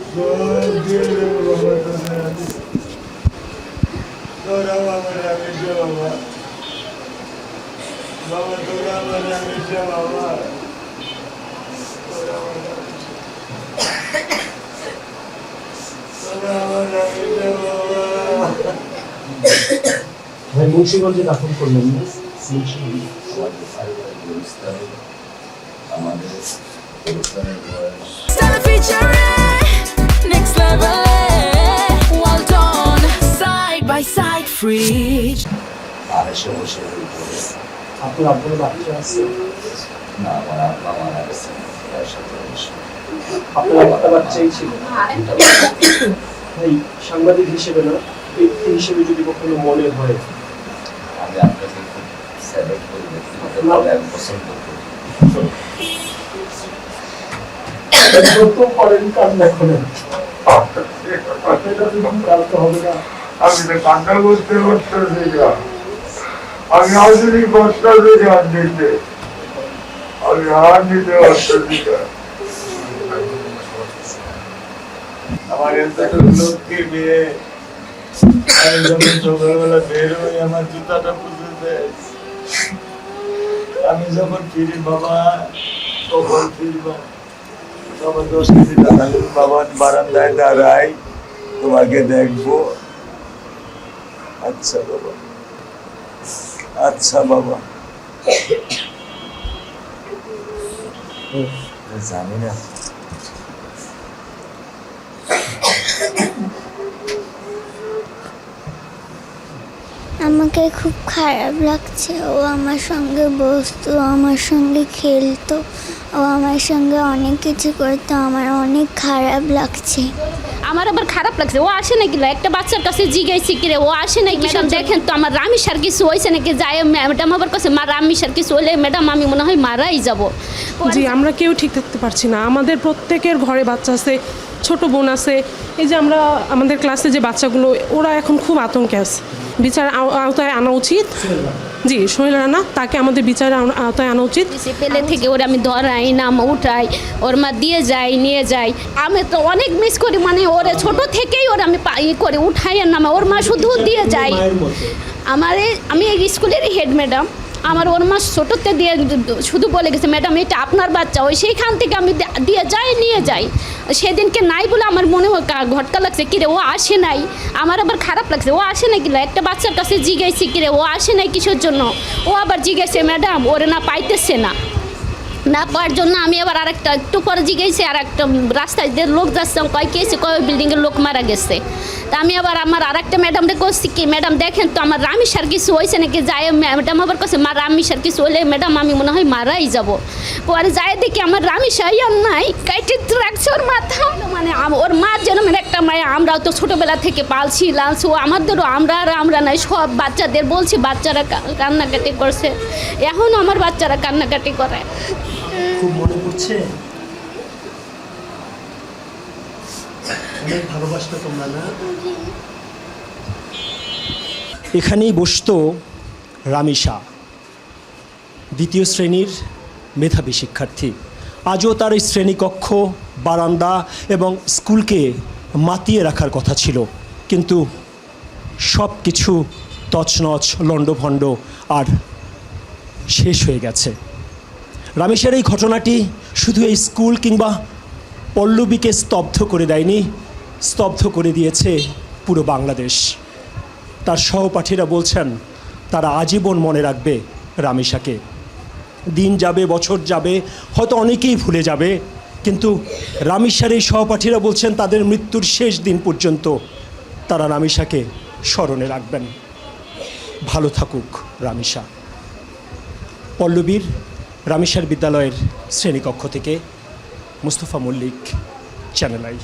তোরা আমার আমি বাবা বাবা তোরা আমার আমি বাবা ভাই মুন্সিগঞ্জে দাফন করলেন না? আমাদের অনুষ্ঠানের বয়স Next level, well done, side by side, free. আড়াইশো বছরের উপরে। আপনার আপনার বাচ্চা আছে? না, আমার আব্বা মারা গেছে 17 বছর। আপনার একটা বাচ্চাই ছিল? ভাই সাংবাদিক হিসেবে না, ব্যক্তি হিসেবে যদি কখনো মনে হয়, আমি আপনাকে খুব স্যালুট করি, ব্যক্তিগত ভাবে আমি পছন্দ করি। প্রথম করেন কান্না করেন, এটা যদি কালকে হবে না। আমি তো কান্না করতে করতেছি না, আমি আসলে কষ্ট হাত দিতে, আমি হাত দিতে পারতেছি না। আমার একটা লক্ষ্মী মেয়ে, আমি যখন সকালবেলা বের হই আমার জুতাটা পুজো দেয়, আমি যখন ফিরি বাবা কখন ফিরবা, বাবা 10 কেজি দাঁড়ালেন, বাবা বারান্দায় দাঁড়াই তোমাকে দেখবো। আচ্ছা বাবা, আচ্ছা বাবা। জানি না আমাকে খুব খারাপ লাগছে। ও আমার সঙ্গে বসতো, আমার সঙ্গে খেলতো, ও আমার সঙ্গে অনেক কিছু করতো, আমার অনেক খারাপ লাগছে। আমার আবার খারাপ লাগছে, ও আসে নাকি একটা বাচ্চার কাছে জিজ্ঞাসি কিরে ও আসে নাকি সব দেখেন তো আমার রামি সার কিছু হয়েছে নাকি, যায় ম্যাডাম আবার কাছে মা রামি সার কিছু হলে ম্যাডাম আমি মনে হয় মারাই যাব। জি, আমরা কেউ ঠিক থাকতে পারছি না, আমাদের প্রত্যেকের ঘরে বাচ্চা আছে, ছোট বোন আছে। এই যে আমরা আমাদের ক্লাসে যে বাচ্চাগুলো ওরা এখন খুব আতঙ্কে আছে, বিচার আওতায় আনা উচিত। জি, সোহেল রানা তাকে আমাদের বিচারের আওতায় আনা উচিত। পেলে থেকে ওরা আমি ধরাই নাম উঠাই, ওর মা দিয়ে যাই নিয়ে যাই, আমি তো অনেক মিস করি, মানে ওরা ছোট থেকেই ওরা আমি করে উঠাই আর নামা, ওর মা শুধু দিয়ে যায়। আমি এই স্কুলের হেড ম্যাডাম, আমার ওর মা ছোটোতে দিয়ে শুধু বলে গেছে ম্যাডাম এটা আপনার বাচ্চা, ওই সেইখান থেকে আমি দিয়ে যাই নিয়ে যাই। সেদিনকে নাই বলে আমার মনে হয় ঘটকা লাগছে কিরে ও আসে নাই, আমার আবার খারাপ লাগছে ও আসে নাই কিনা, একটা বাচ্চার কাছে জিজ্ঞাসি কিরে ও আসে নাই কিসের জন্য, ও আবার জিজ্ঞাসে ম্যাডাম ওরে না পাইতেছে না পাওয়ার জন্য আমি আবার আরেকটা একটু পরে জিজ্ঞাসি, আর একটা রাস্তায় যে লোক যাচ্ছে কয় কেছে কয় বিল্ডিংয়ের লোক মারা গেছে। তা আমি আবার আমার আরেকটা ম্যাডামরে করছি কি ম্যাডাম দেখেন তো আমার রামি সার কিছু হয়েছে নাকি, যায় ম্যাডাম আবার কাছে মা রামি সার কিছু হলে ম্যাডাম আমি মনে হয় মারাই যাব। পরে যায় দেখি আমার রামি সাই আর নাই, কাইটে রাখছে ওর মাথা, মানে ওর মার যেন মানে একটা মায়া, আমরাও তো ছোটোবেলা থেকে পালছি লালছি, ও আমাদেরও আমরা নাই সব বাচ্চাদের বলছি, বাচ্চারা কান্নাকাটি করছে, এখনও আমার বাচ্চারা কান্নাকাটি করে। খুব মনে পড়ছে, অনেক ভালোবাসতো তোমরা না? এখানেই বসতো রামিসা, দ্বিতীয় শ্রেণীর মেধাবী শিক্ষার্থী। আজও তার এই শ্রেণীকক্ষ, বারান্দা এবং স্কুলকে মাতিয়ে রাখার কথা ছিল, কিন্তু সব কিছু তছনছ লণ্ডভণ্ড আর শেষ হয়ে গেছে। রামেশের এই ঘটনাটি শুধু এই স্কুল কিংবা পল্লবীকে স্তব্ধ করে দেয়নি, স্তব্ধ করে দিয়েছে পুরো বাংলাদেশ। তার সহপাঠীরা বলছেন তারা আজীবন মনে রাখবে রামেশাকে। দিন যাবে, বছর যাবে, হয়তো অনেকেই ভুলে যাবে, কিন্তু রামেশার এই সহপাঠীরা বলছেন তাদের মৃত্যুর শেষ দিন পর্যন্ত তারা রামেশাকে স্মরণে রাখবেন। ভালো থাকুক রামেশা। পল্লবীর রামেশার বিদ্যালয়ের শ্রেণীকক্ষ থেকে মুস্তফা মল্লিক, চ্যানেল আই।